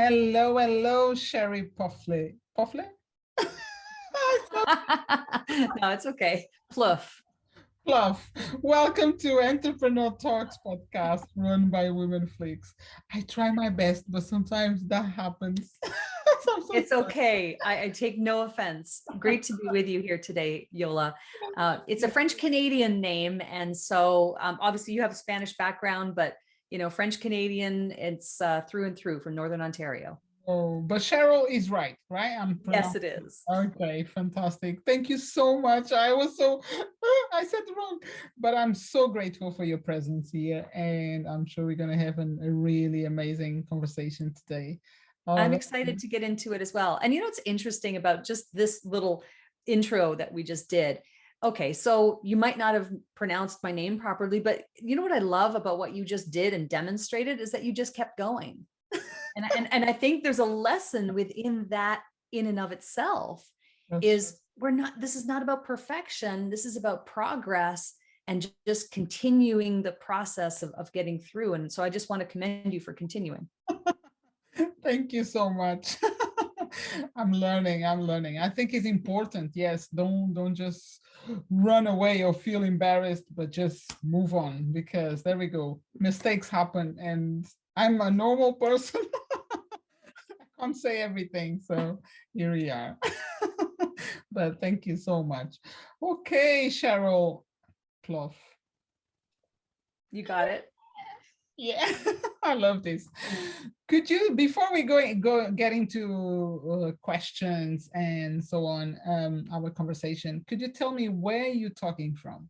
Hello, hello, Sheryl Plouffe. Plouffe? No, it's okay. Plouffe. Plouffe. Welcome to Entrepreneur Talks podcast run by Women Flix. I try my best, but sometimes that happens. I'm so It's sorry. okay. I take no offense. Great to be with you here today, Yola. It's a French Canadian name. And so obviously you have a Spanish background, but French Canadian, it's through and through from Northern Ontario. Oh, but Sheryl is right? I'm Yes, pronouncing. it is. Okay, fantastic. Thank you so much. I said wrong, but I'm so grateful for your presence here. And I'm sure we're going to have a really amazing conversation today. I'm Oh, excited to get into it as well. And what's interesting about just this little intro that we just did? Okay, so you might not have pronounced my name properly, but you know what I love about what you just did and demonstrated is that you just kept going. And I think there's a lesson within that in and of itself is this is not about perfection. This is about progress and just continuing the process of getting through. And so I just want to commend you for continuing. Thank you so much. I'm learning. I think it's important. Yes, don't just run away or feel embarrassed, but just move on because there we go. Mistakes happen and I'm a normal person. I can't say everything. So here we are. But thank you so much. Okay, Sheryl Plouffe. You got it. Yeah, I love this. Could you, before we get into questions and so on, our conversation, could you tell me where you're talking from?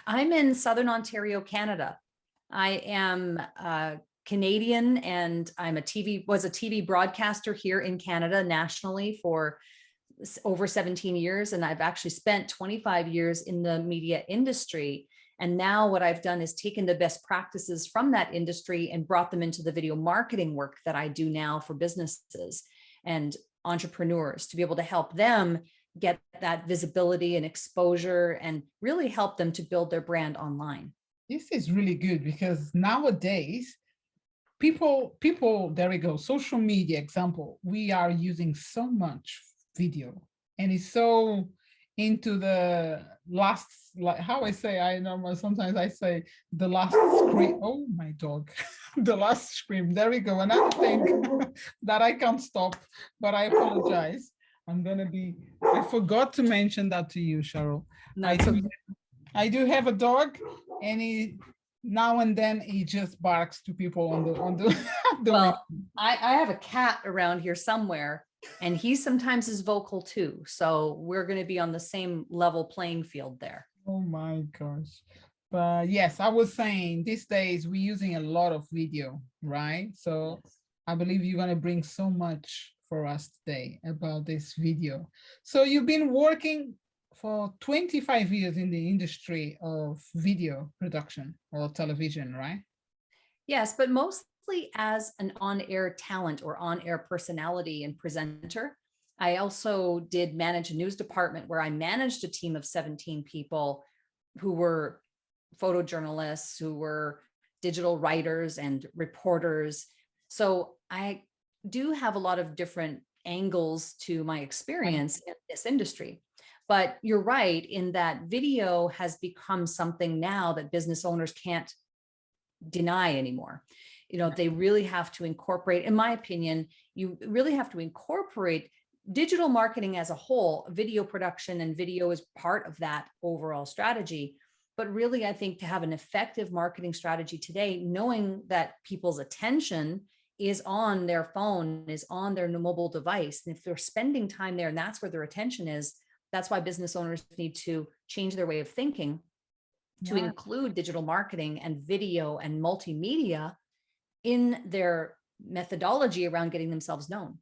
I'm in Southern Ontario, Canada. I am Canadian and was a TV broadcaster here in Canada nationally for over 17 years. And I've actually spent 25 years in the media industry. And now what I've done is taken the best practices from that industry and brought them into the video marketing work that I do now for businesses and entrepreneurs to be able to help them get that visibility and exposure and really help them to build their brand online. This is really good because nowadays, people, there we go, social media example, we are using so much video and it's so into the last, like how I say, I know sometimes I say the last scream. Oh my dog, the last scream. There we go. Another thing that I can't stop, but I apologize. I forgot to mention that to you, Sheryl. I do have a dog and he now and then he just barks to people on the well, I have a cat around here somewhere and he sometimes is vocal too. So we're going to be on the same level playing field there. Oh my gosh. But yes, I was saying these days we're using a lot of video, right? So yes. I believe you're going to bring so much for us today about this video. So you've been working for 25 years in the industry of video production or television, right? Yes, but mostly as an on-air talent or on-air personality and presenter. I also did manage a news department where I managed a team of 17 people who were photojournalists, who were digital writers and reporters. So I do have a lot of different angles to my experience in this industry. But you're right in that video has become something now that business owners can't deny anymore. They really have to incorporate, in my opinion, you really have to incorporate digital marketing as a whole. Video production and video is part of that overall strategy. But really, I think to have an effective marketing strategy today, knowing that people's attention is on their phone, is on their mobile device. And if they're spending time there and that's where their attention is, that's why business owners need to change their way of thinking to include digital marketing and video and multimedia in their methodology around getting themselves known.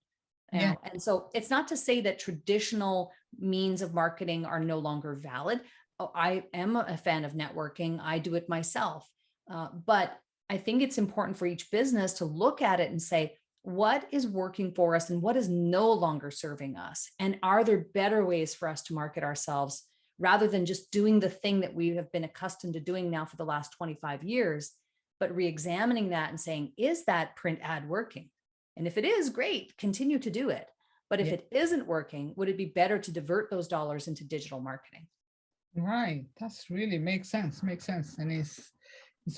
Yeah. And so it's not to say that traditional means of marketing are no longer valid. I am a fan of networking. I do it myself. But I think it's important for each business to look at it and say, what is working for us and what is no longer serving us? And are there better ways for us to market ourselves rather than just doing the thing that we have been accustomed to doing now for the last 25 years, but re-examining that and saying, is that print ad working? And if it is, great, continue to do it. But if it isn't working, would it be better to divert those dollars into digital marketing? Right. That's really makes sense. Makes sense. And it's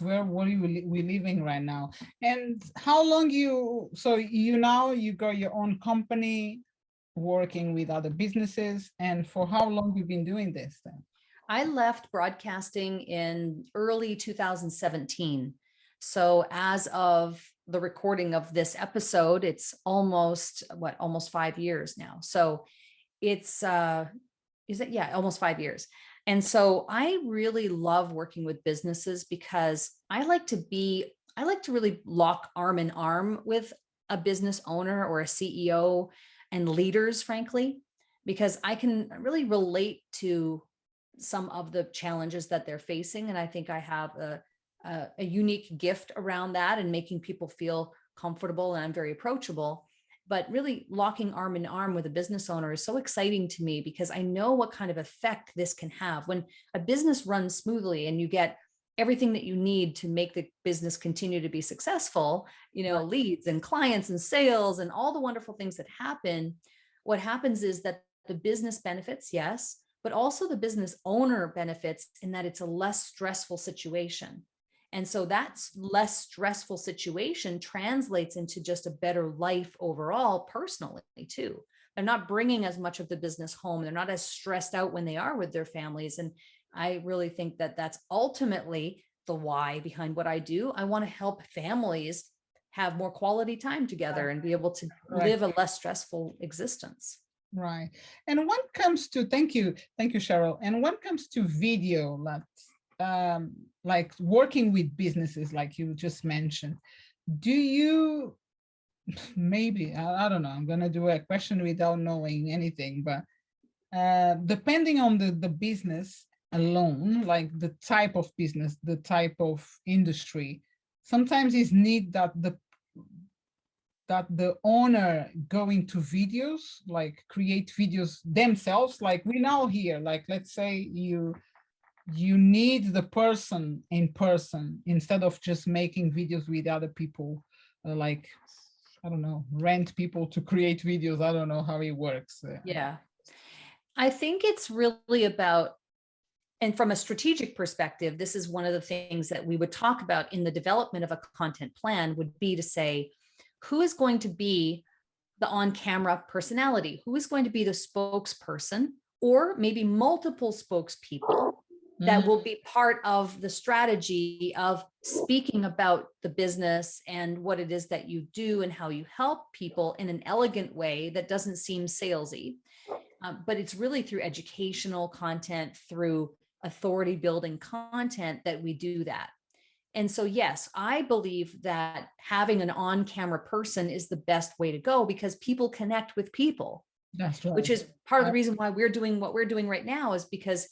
where what we living right now. And how long so you got your own company working with other businesses, and for how long you've been doing this then? I left broadcasting in early 2017. So as of the recording of this episode, it's almost 5 years now. So it's almost 5 years. And so I really love working with businesses because I like to really lock arm in arm with a business owner or a CEO and leaders, frankly, because I can really relate to some of the challenges that they're facing. And I think I have a unique gift around that and making people feel comfortable, and I'm very approachable. But really locking arm in arm with a business owner is so exciting to me because I know what kind of effect this can have. When a business runs smoothly and you get everything that you need to make the business continue to be successful, leads and clients and sales and all the wonderful things that happen, what happens is that the business benefits, yes, but also the business owner benefits in that it's a less stressful situation. And so that less stressful situation translates into just a better life overall, personally too. They're not bringing as much of the business home. They're not as stressed out when they are with their families. And I really think that that's ultimately the why behind what I do. I want to help families have more quality time together and be able to live a less stressful existence. Right. And when it comes to, thank you, Sheryl. And when it comes to video, like working with businesses, like you just mentioned, do you, maybe, I don't know, I'm going to do a question without knowing anything, but depending on the business alone, like the type of business, the type of industry, sometimes it's need that the owner go into videos, like create videos themselves, like we know here, like let's say you need the person in person instead of just making videos with other people, like, I don't know, rent people to create videos. I don't know how it works. Yeah. I think it's really about, and from a strategic perspective, this is one of the things that we would talk about in the development of a content plan would be to say, who is going to be the on-camera personality? Who is going to be the spokesperson, or maybe multiple spokespeople that will be part of the strategy of speaking about the business and what it is that you do and how you help people in an elegant way that doesn't seem salesy. But it's really through educational content, through authority building content that we do that. And so, yes, I believe that having an on-camera person is the best way to go because people connect with people. That's right. Which is part of the reason why we're doing what we're doing right now, is because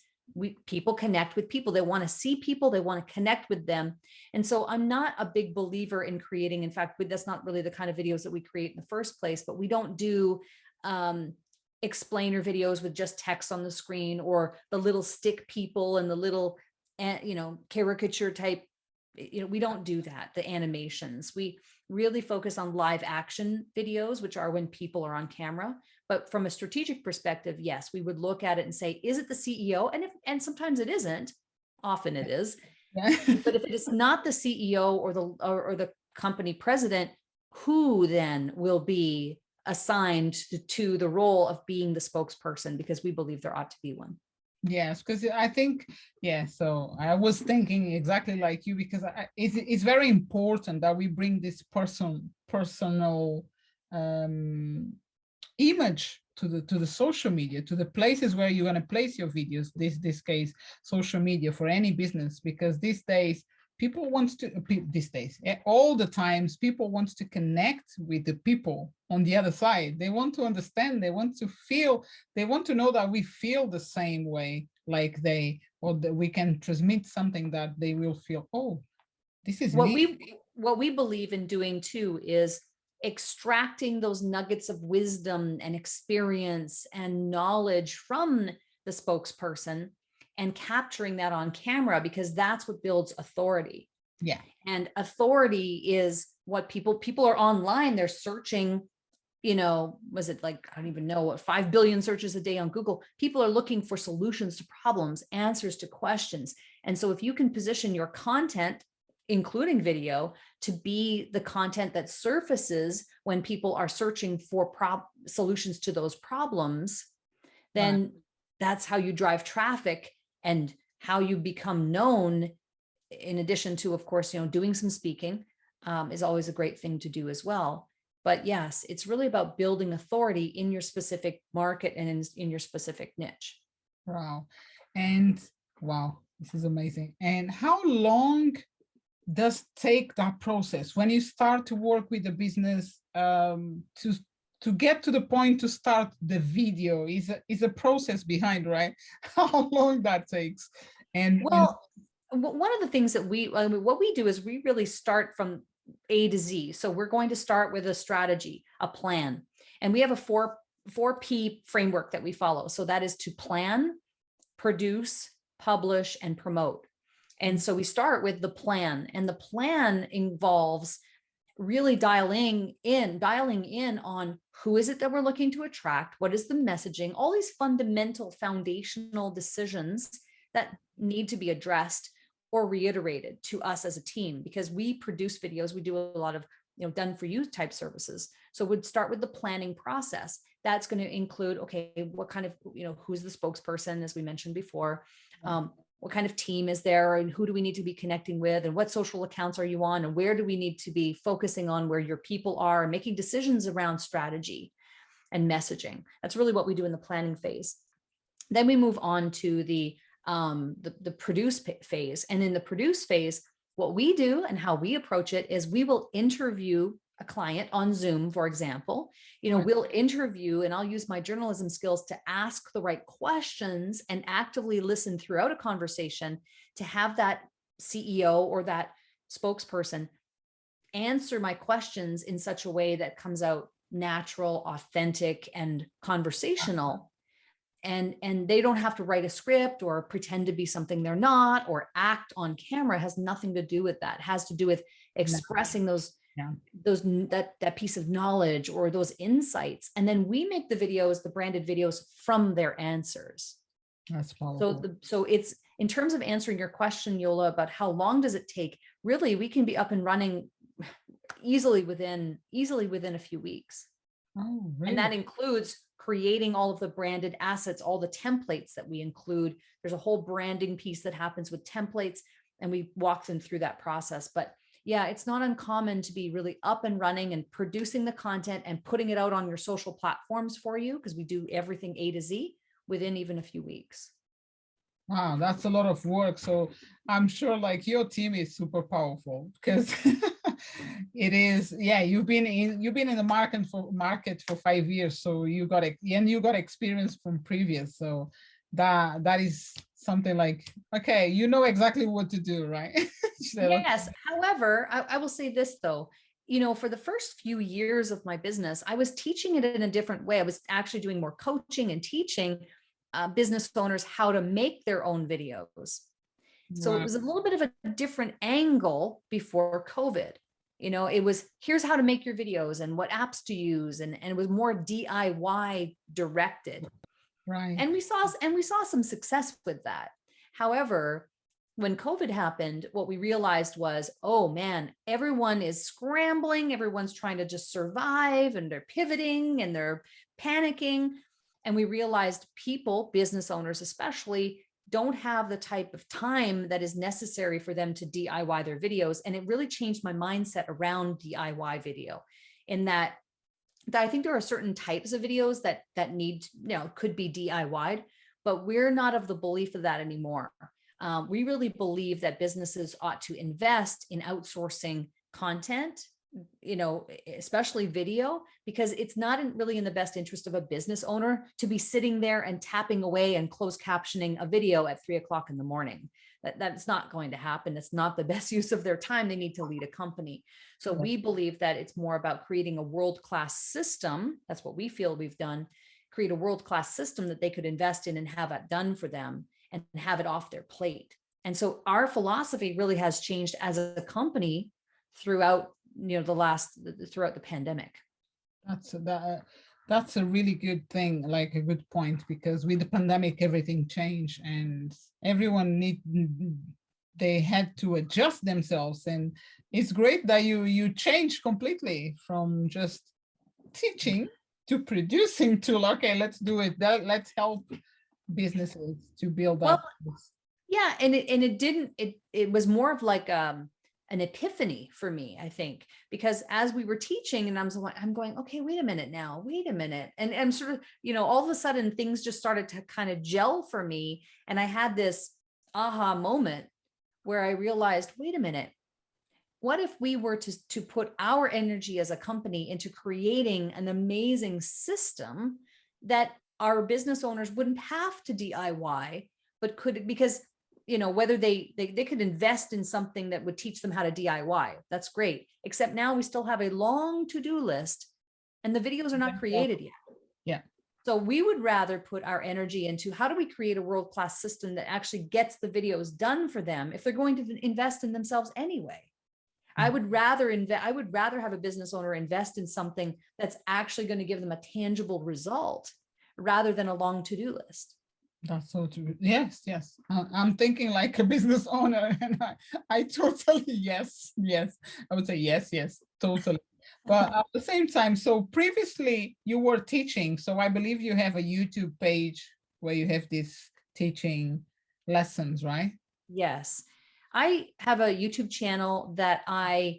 people connect with people. They want to see people, they want to connect with them. And so I'm not a big believer in creating, in fact, that's not really the kind of videos that we create in the first place, but we don't do explainer videos with just text on the screen, or the little stick people and the little, caricature type. We don't do that, the animations. We really focus on live action videos, which are when people are on camera. But from a strategic perspective, yes, we would look at it and say, is it the CEO? And sometimes it isn't, often it is. Yeah. But if it is not the CEO or the company president, who then will be assigned to the role of being the spokesperson? Because we believe there ought to be one. Yes, because I think, so I was thinking exactly like you, because it's very important that we bring this personal image to the social media, to the places where you're going to place your videos, this case, social media for any business, because these days, all the times, people want to connect with the people on the other side. They want to understand, they want to feel, they want to know that we feel the same way, like or that we can transmit something that they will feel, oh, this is what we believe in doing too, is extracting those nuggets of wisdom and experience and knowledge from the spokesperson and capturing that on camera, because that's what builds authority. Yeah. And authority is what people are online, they're searching, was it like, I don't even know, what, 5 billion searches a day on Google. People are looking for solutions to problems, answers to questions. And so if you can position your content, including video, to be the content that surfaces when people are searching for solutions to those problems, then that's how you drive traffic and how you become known. In addition to, of course, doing some speaking is always a great thing to do as well. But yes, it's really about building authority in your specific market and in your specific niche. Wow. And wow, this is amazing. And how long does take that process when you start to work with the business to get to the point to start the video? Is a process behind, right? How long that takes? And well, one of the things that what we do is we really start from A to Z. So we're going to start with a strategy, a plan, and we have a 4P framework that we follow. So that is to plan, produce, publish, and promote. And so we start with the plan, and the plan involves really dialing in on who is it that we're looking to attract, what is the messaging, all these fundamental foundational decisions that need to be addressed or reiterated to us as a team, because we produce videos. We do a lot of done for you type services. So we'd start with the planning process. That's going to include, okay, what kind of, who's the spokesperson, as we mentioned before, what kind of team is there, and who do we need to be connecting with, and what social accounts are you on, and where do we need to be focusing on where your people are, and making decisions around strategy and messaging. That's really what we do in the planning phase. Then we move on to the produce phase. And in the produce phase, what we do and how we approach it is we will interview a client on Zoom, for example. We'll interview, and I'll use my journalism skills to ask the right questions and actively listen throughout a conversation to have that CEO or that spokesperson answer my questions in such a way that comes out natural, authentic, and conversational. And they don't have to write a script or pretend to be something they're not, or act on camera. It has nothing to do with that. It has to do with expressing that piece of knowledge or those insights. And then we make the videos, the branded videos, from their answers. That's powerful. So it's, in terms of answering your question, Yola, about how long does it take, really, we can be up and running easily within a few weeks. Oh, really? And that includes creating all of the branded assets, all the templates that we include. There's a whole branding piece that happens with templates, and we walk them through that process. But yeah, it's not uncommon to be really up and running and producing the content and putting it out on your social platforms for you, because we do everything A to Z within even a few weeks. Wow, that's a lot of work. So I'm sure like your team is super powerful, because it is, yeah, you've been in the market for 5 years. So you got experience from previous. So that is something like, okay, you know exactly what to do, right? So, yes. However, I will say this though, for the first few years of my business, I was teaching it in a different way. I was actually doing more coaching and teaching business owners how to make their own videos. So wow. it was a little bit of a different angle before COVID. It was, here's how to make your videos and what apps to use. And it was more DIY directed. Right. And we saw some success with that. However, when COVID happened, what we realized was, oh man, everyone is scrambling. Everyone's trying to just survive, and they're pivoting and they're panicking. And we realized people, business owners especially, don't have the type of time that is necessary for them to DIY their videos. And it really changed my mindset around DIY video, in that I think there are certain types of videos that need, could be DIY'd, but we're not of the belief of that anymore. We really believe that businesses ought to invest in outsourcing content, especially video, because it's not really in the best interest of a business owner to be sitting there and tapping away and closed captioning a video at 3 o'clock in the morning. That's not going to happen. It's not the best use of their time. They need to lead a company. So we believe that it's more about creating a world-class system. That's what we feel we've done. Create a world-class system that they could invest in and have it done for them and have it off their plate. And so our philosophy really has changed as a company throughout throughout the pandemic. That's a really good thing, like a good point, because with the pandemic, everything changed and everyone they had to adjust themselves. And it's great that you changed completely from just teaching to producing to, okay, let's do it. Let's help businesses to build up. Yeah, and it was more of like an epiphany for me, I think, because as we were teaching and I'm going, okay, wait a minute. And I'm sort of, all of a sudden things just started to kind of gel for me. And I had this aha moment where I realized, wait a minute, what if we were to put our energy as a company into creating an amazing system that our business owners wouldn't have to DIY, but could, because whether they could invest in something that would teach them how to DIY. That's great. Except now we still have a long to-do list and the videos are not created yet. Yeah. So we would rather put our energy into how do we create a world-class system that actually gets the videos done for them if they're going to invest in themselves anyway. I would rather have a business owner invest in something that's actually going to give them a tangible result rather than a long to-do list. That's so true. Yes. I'm thinking like a business owner, and I totally, yes. I would say yes, totally. But at the same time, so previously you were teaching. So I believe you have a YouTube page where you have these teaching lessons, right? Yes. I have a YouTube channel that I've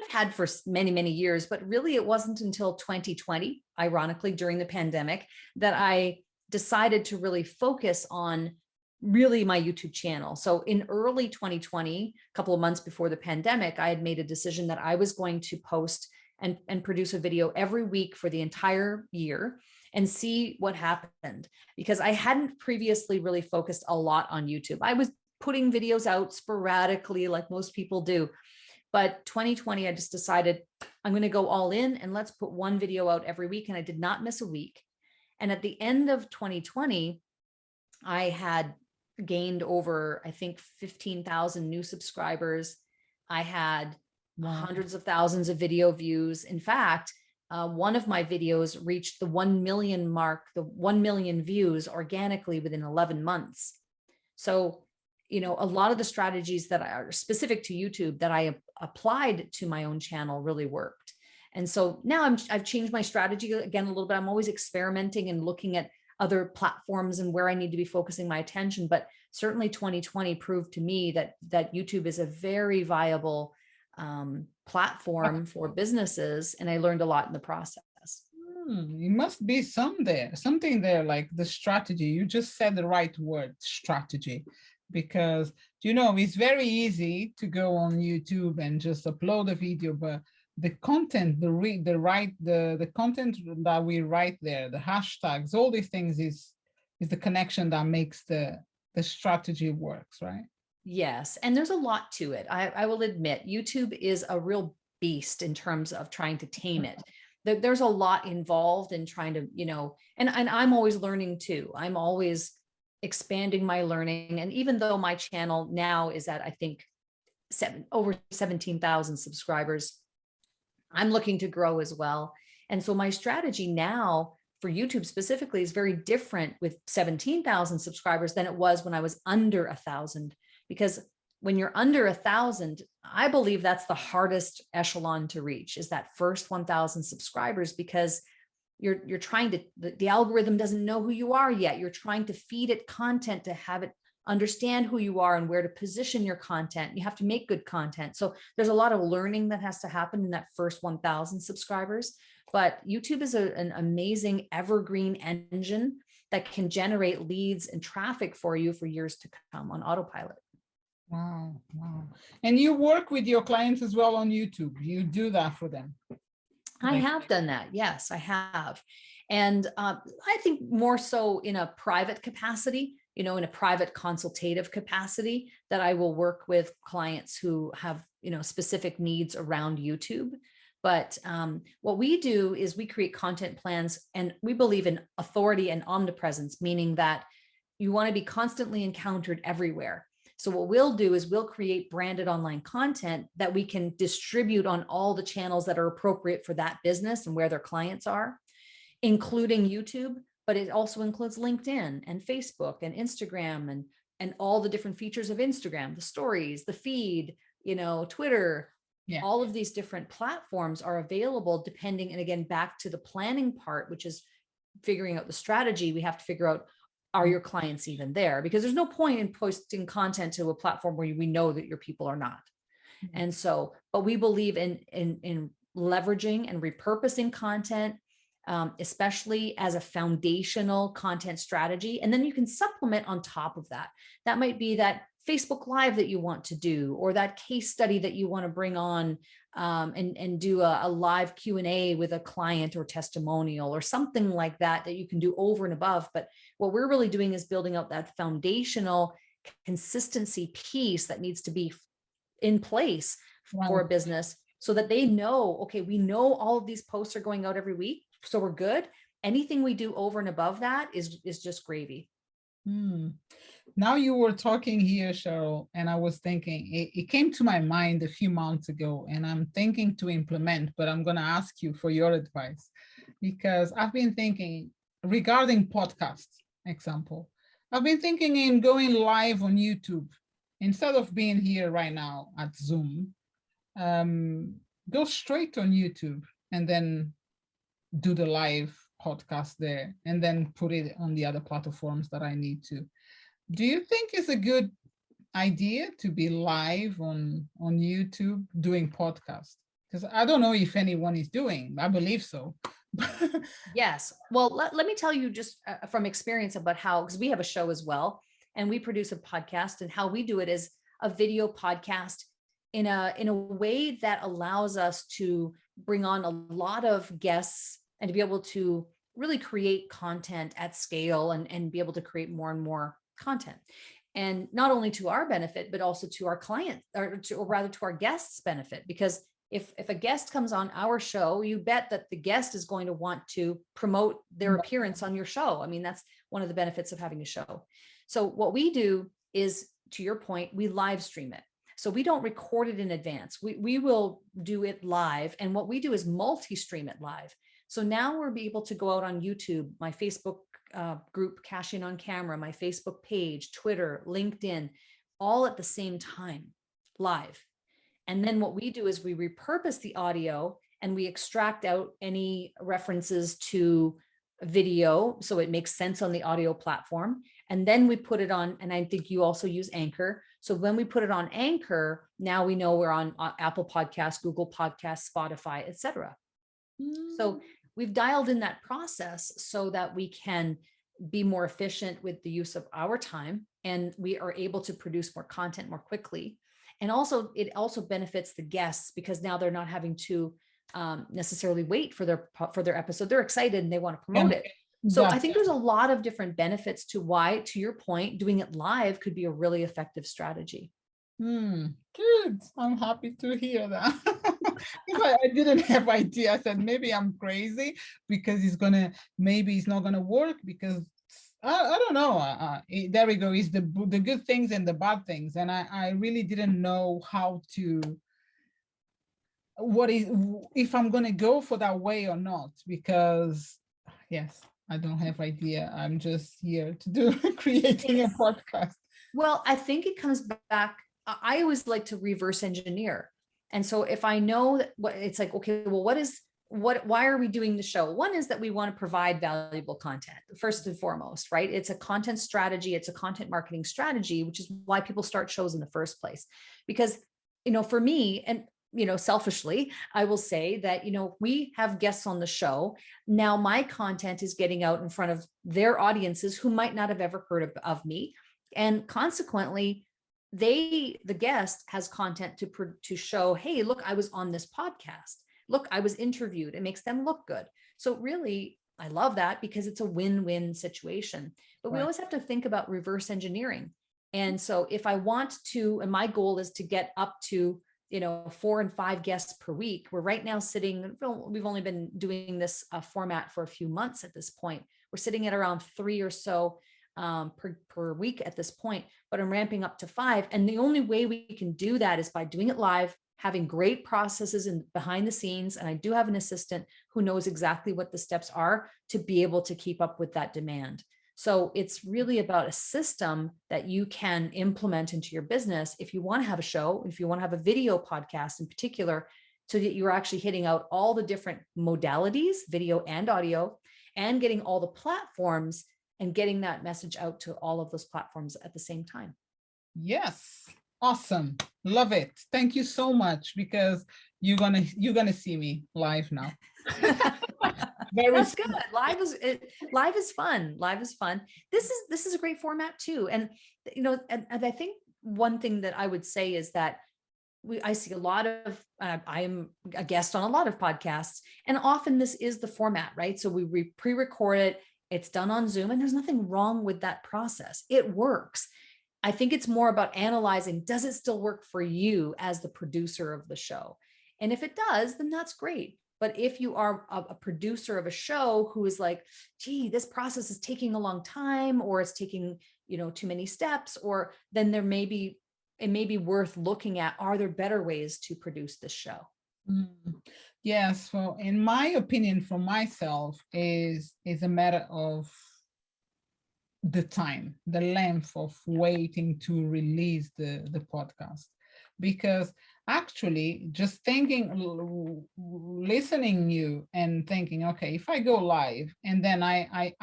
had for many, many years, but really it wasn't until 2020, ironically, during the pandemic, that I decided to really focus on really my YouTube channel. So in early 2020, a couple of months before the pandemic, I had made a decision that I was going to post and produce a video every week for the entire year and see what happened, because I hadn't previously really focused a lot on YouTube. I was putting videos out sporadically like most people do. But 2020, I just decided I'm going to go all in and let's put one video out every week. And I did not miss a week. And at the end of 2020, I had gained over, I think, 15,000 new subscribers. I had hundreds of thousands of video views. In fact, one of my videos reached the 1 million mark, the 1 million views organically within 11 months. So, a lot of the strategies that are specific to YouTube that I applied to my own channel really worked. And so now I've changed my strategy again a little bit. I'm always experimenting and looking at other platforms and where I need to be focusing my attention. But certainly 2020 proved to me that YouTube is a very viable platform for businesses. And I learned a lot in the process. It must be something there, like the strategy. You just said the right word, strategy. Because, it's very easy to go on YouTube and just upload a video, but the content, the content that we write there, the hashtags, all these things is the connection that makes the strategy works, right? Yes. And there's a lot to it. I will admit, YouTube is a real beast in terms of trying to tame it. There's a lot involved in trying to, and I'm always learning too. I'm always expanding my learning. And even though my channel now is at, I think, over 17,000 subscribers, I'm looking to grow as well. And so my strategy now for YouTube specifically is very different with 17,000 subscribers than it was when I was under 1,000. Because when you're under 1,000, I believe that's the hardest echelon to reach, is that first 1,000 subscribers, because you're trying to, the algorithm doesn't know who you are yet. You're trying to feed it content to have it understand who you are and where to position your content. You have to make good content. So there's a lot of learning that has to happen in that first 1,000 subscribers. But YouTube is an amazing evergreen engine that can generate leads and traffic for you for years to come on autopilot. Wow. And you work with your clients as well on YouTube. You do that for them. I have done that. Yes, I have. And I think more so in a private capacity, in a private consultative capacity, that I will work with clients who have, specific needs around YouTube. But what we do is we create content plans, and we believe in authority and omnipresence, meaning that you want to be constantly encountered everywhere. So what we'll do is we'll create branded online content that we can distribute on all the channels that are appropriate for that business and where their clients are, including YouTube, but it also includes LinkedIn and Facebook and Instagram and all the different features of Instagram, the stories, the feed, Twitter. Yeah. All of these different platforms are available depending, and again, back to the planning part, which is figuring out the strategy. We have to figure out, are your clients even there? Because there's no point in posting content to a platform where we know that your people are not. And so, but we believe in leveraging and repurposing content, especially as a foundational content strategy. And then you can supplement on top of that. That might be that Facebook Live that you want to do, or that case study that you want to bring on and do a live Q&A with a client or testimonial or something like that you can do over and above. But what we're really doing is building out that foundational consistency piece that needs to be in place for a business, so that they know, okay, we know all of these posts are going out every week, so we're good. Anything we do over and above that is just gravy. Now you were talking here, Sheryl, and I was thinking, it came to my mind a few months ago, and I'm thinking to implement, but I'm going to ask you for your advice, because I've been thinking regarding podcast example. I've been thinking in going live on YouTube instead of being here right now at Zoom. Go straight on YouTube and then do the live podcast there, and then put it on the other platforms that I need to. Do you think it's a good idea to be live on YouTube doing podcasts? Because I don't know if anyone is doing. I believe so. Yes. Well, let me tell you just from experience about how, because we have a show as well, and we produce a podcast, and how we do it is a video podcast in a way that allows us to bring on a lot of guests and to be able to really create content at scale and be able to create more and more content. And not only to our benefit, but also to our client, or rather to our guests' benefit. Because if a guest comes on our show, you bet that the guest is going to want to promote their appearance on your show. I mean, that's one of the benefits of having a show. So what we do is, to your point, we live stream it. So we don't record it in advance. We will do it live. And what we do is multi-stream it live. So now we're able to go out on YouTube, my Facebook group, Cashing on Camera, my Facebook page, Twitter, LinkedIn, all at the same time, live. And then what we do is we repurpose the audio and we extract out any references to video, so it makes sense on the audio platform. And then we put it on, and I think you also use Anchor. So when we put it on Anchor, now we know we're on Apple Podcasts, Google Podcasts, Spotify, etc. So we've dialed in that process so that we can be more efficient with the use of our time, and we are able to produce more content more quickly. And also, it also benefits the guests, because now they're not having to necessarily wait for their episode. They're excited and they want to promote it. So I think there's a lot of different benefits to why, to your point, doing it live could be a really effective strategy. Good. I'm happy to hear that. I didn't have idea. I said, maybe I'm crazy because maybe it's not gonna work, because I don't know. There we go. It's the good things and the bad things. And I really didn't know how to, if I'm gonna go for that way or not, because yes, I don't have idea. I'm just here to do creating a podcast. Well, I think it comes back. I always like to reverse engineer. And so if I know that it's like, okay, well, why are we doing the show? One is that we want to provide valuable content, first and foremost, right? It's a content strategy. It's a content marketing strategy, which is why people start shows in the first place. Because, for me, and, selfishly, I will say that, we have guests on the show. Now my content is getting out in front of their audiences who might not have ever heard of me. And consequently, the guest has content to show, hey, look, I was on this podcast. Look, I was interviewed. It makes them look good. So really, I love that, because it's a win-win situation. But we always have to think about reverse engineering. And so if I want to, and my goal is to get up to, 4 and 5 guests per week. We're right now we've only been doing this format for a few months at this point. We're sitting at around 3 or so per week at this point, but I'm ramping up to 5. And the only way we can do that is by doing it live, having great processes and behind the scenes. And I do have an assistant who knows exactly what the steps are to be able to keep up with that demand. So it's really about a system that you can implement into your business if you want to have a show, if you want to have a video podcast in particular, so that you're actually hitting out all the different modalities, video and audio, and getting all the platforms and getting that message out to all of those platforms at the same time. Yes. Awesome. Love it. Thank you so much, because you're gonna see me live now. That's good. Live is fun. Live is fun. This is a great format too. And and I think one thing that I would say is that I see a lot of, I am a guest on a lot of podcasts, and often this is the format, right? So we pre-record it, it's done on Zoom, and there's nothing wrong with that process. It works. I think it's more about analyzing, does it still work for you as the producer of the show? And if it does, then that's great. But if you are a producer of a show who is like, gee, this process is taking a long time, or it's taking, too many steps, or then it may be worth looking at, are there better ways to produce this show? Yes. Well, in my opinion, for myself, is a matter of the time, the length of waiting to release the podcast. Because actually just thinking, listening you and thinking, okay, if I go live, and then I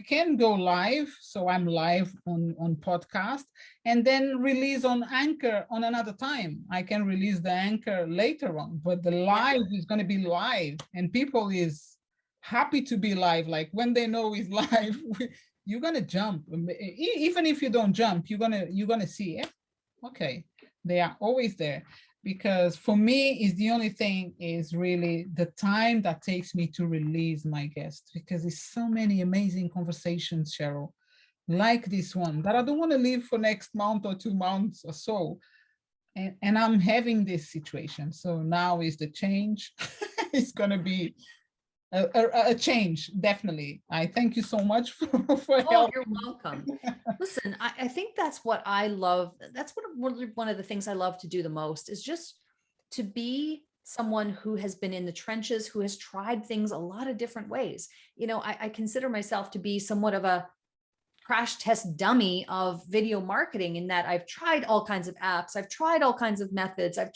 can go live, so I'm live on podcast, and then release on Anchor on another time. I can release the Anchor later on, but the live is going to be live, and people is happy to be live. Like when they know it's live, you're going to jump. Even if you don't jump, you're going to see it. Okay, they are always there. Because for me, is the only thing is really the time that takes me to release my guests, because there's so many amazing conversations, Sheryl, like this one, that I don't want to leave for next month or 2 months or so. And I'm having this situation. So now is the change. It's going to be a change, definitely. I thank you so much for helping. You're welcome. Listen, I think that's what I love. That's one of the things I love to do the most, is just to be someone who has been in the trenches, who has tried things a lot of different ways. I consider myself to be somewhat of a crash test dummy of video marketing, in that I've tried all kinds of apps. I've tried all kinds of methods. I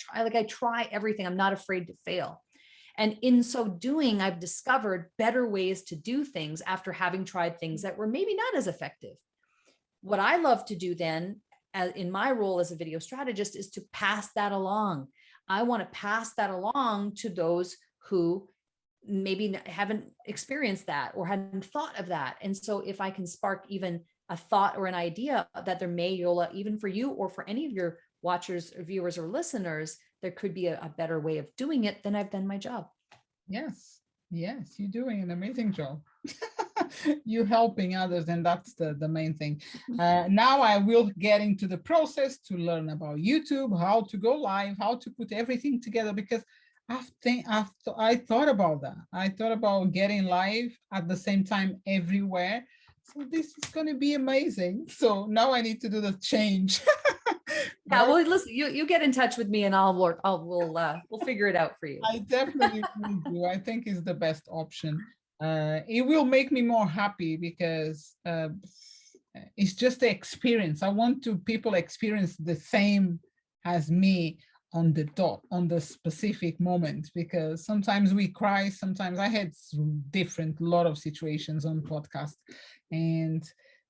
try everything. I'm not afraid to fail. And in so doing, I've discovered better ways to do things after having tried things that were maybe not as effective. What I love to do then, in my role as a video strategist, is to pass that along. I want to pass that along to those who maybe haven't experienced that or hadn't thought of that. And so if I can spark even a thought or an idea that there may, Yola, even for you or for any of your watchers or viewers or listeners, there could be a better way of doing it, then I've done my job. Yes, you're doing an amazing job. You're helping others, and that's the main thing. Now I will get into the process to learn about YouTube, how to go live, how to put everything together, because I thought about that. I thought about getting live at the same time everywhere. So this is going to be amazing. So now I need to do the change. Yeah, well, listen, you get in touch with me, and we'll figure it out for you. I definitely will do. I think it's the best option. It will make me more happy, because it's just the experience. I want people experience the same as me on the dot, on the specific moment, because sometimes we cry. Sometimes I had lot of situations on podcast, and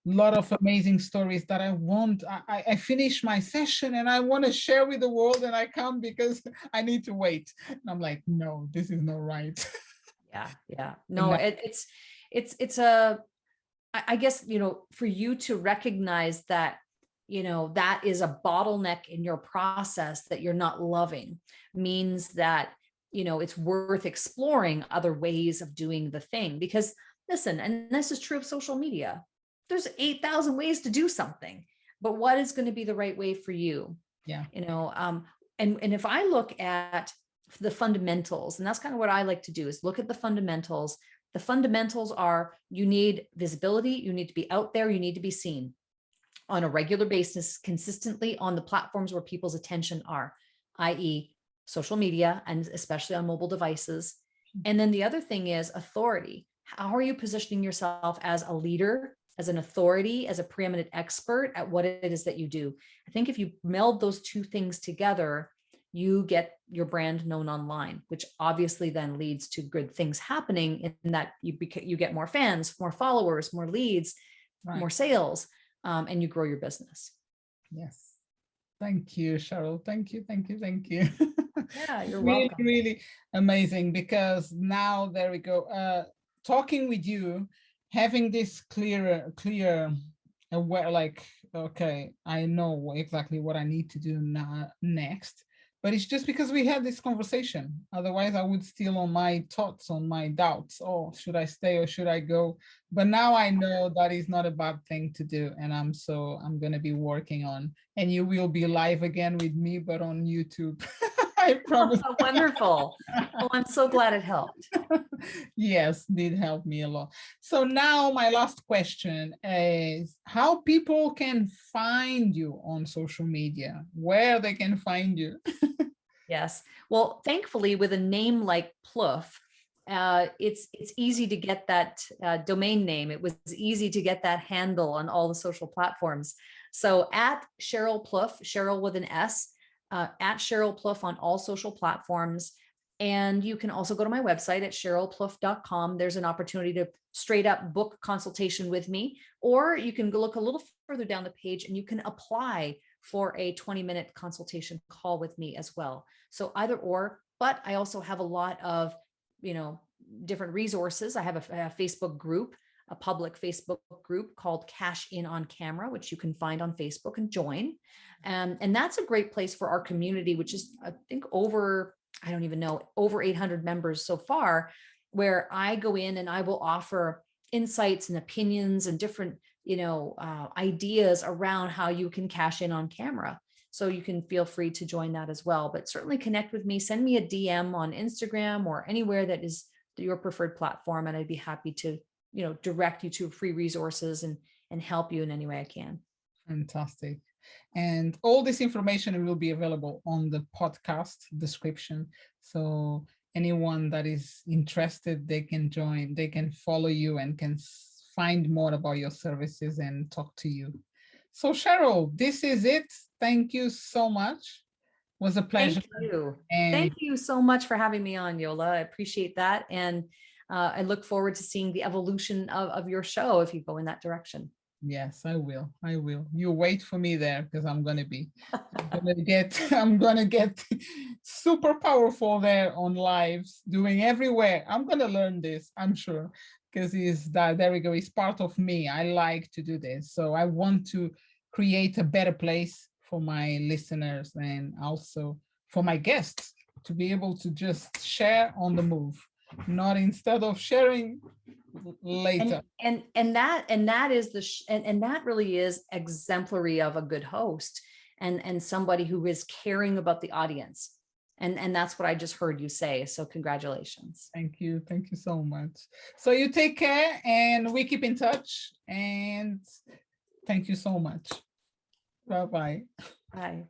a lot of amazing stories that I finish my session and I want to share with the world, and I can't because I need to wait. And I'm like, no, this is not right. Yeah. No, I guess, for you to recognize that, that is a bottleneck in your process that you're not loving, means that, it's worth exploring other ways of doing the thing. Because listen, and this is true of social media, there's 8,000 ways to do something, but what is going to be the right way for you? Yeah. And if I look at the fundamentals, and that's kind of what I like to do, is look at the fundamentals, The fundamentals are you need visibility, you need to be out there, you need to be seen on a regular basis, consistently on the platforms where people's attention are, i.e. social media, and especially on mobile devices. And then the other thing is authority. How are you positioning yourself as a leader, as an authority, as a preeminent expert at what it is that you do? I think if you meld those two things together, you get your brand known online, which obviously then leads to good things happening in that you get more fans, more followers, more leads, Right. more sales, and you grow your business. Yes. Thank you, Sheryl. Thank you, thank you, thank you. Yeah, you're really, welcome. really amazing, because now there we go. Talking with you, having this clear, aware, like, okay, I know exactly what I need to do now, next. But it's just because we had this conversation. Otherwise, I would still on my thoughts, on my doubts. Oh, should I stay or should I go? But now I know that is not a bad thing to do. And I'm going to be working on, and you will be live again with me, but on YouTube. I promise. Wonderful. Oh, I'm so glad it helped. Yes, did help me a lot. So now my last question is how people can find you on social media, where they can find you. Yes. Well, thankfully, with a name like Plouffe, it's easy to get that domain name. It was easy to get that handle on all the social platforms. So at Sheryl Plouffe, Sheryl with an S, at Sheryl Plouffe on all social platforms. And you can also go to my website at sherylplouffe.com. There's an opportunity to straight up book consultation with me, or you can go look a little further down the page and you can apply for a 20-minute consultation call with me as well. So either or, but I also have a lot of, different resources. I have a Facebook group, a public Facebook group called Cash In on Camera, which you can find on Facebook and join. And that's a great place for our community, which is, I think, over 800 members so far, where I go in and I will offer insights and opinions and different, ideas around how you can cash in on camera. So you can feel free to join that as well, but certainly connect with me, send me a DM on Instagram or anywhere that is your preferred platform. And I'd be happy to, direct you to free resources and help you in any way I can. Fantastic. And all this information will be available on the podcast description. So anyone that is interested, they can join, they can follow you and can find more about your services and talk to you. So Sheryl, this is it. Thank you so much. It was a pleasure. Thank you. And thank you so much for having me on, Yola. I appreciate that. And I look forward to seeing the evolution of your show if you go in that direction. yes, I will. I will. You wait for me there, because I'm gonna get super powerful there on lives, doing everywhere. I'm gonna learn this, I'm sure, because there we go. It's part of me. I like to do this. So I want to create a better place for my listeners and also for my guests to be able to just share on the move, not instead of sharing later. And that is and that really is exemplary of a good host and somebody who is caring about the audience. And that's what I just heard you say. So congratulations. Thank you. Thank you so much. So you take care and we keep in touch, and thank you so much. Bye-bye. Bye.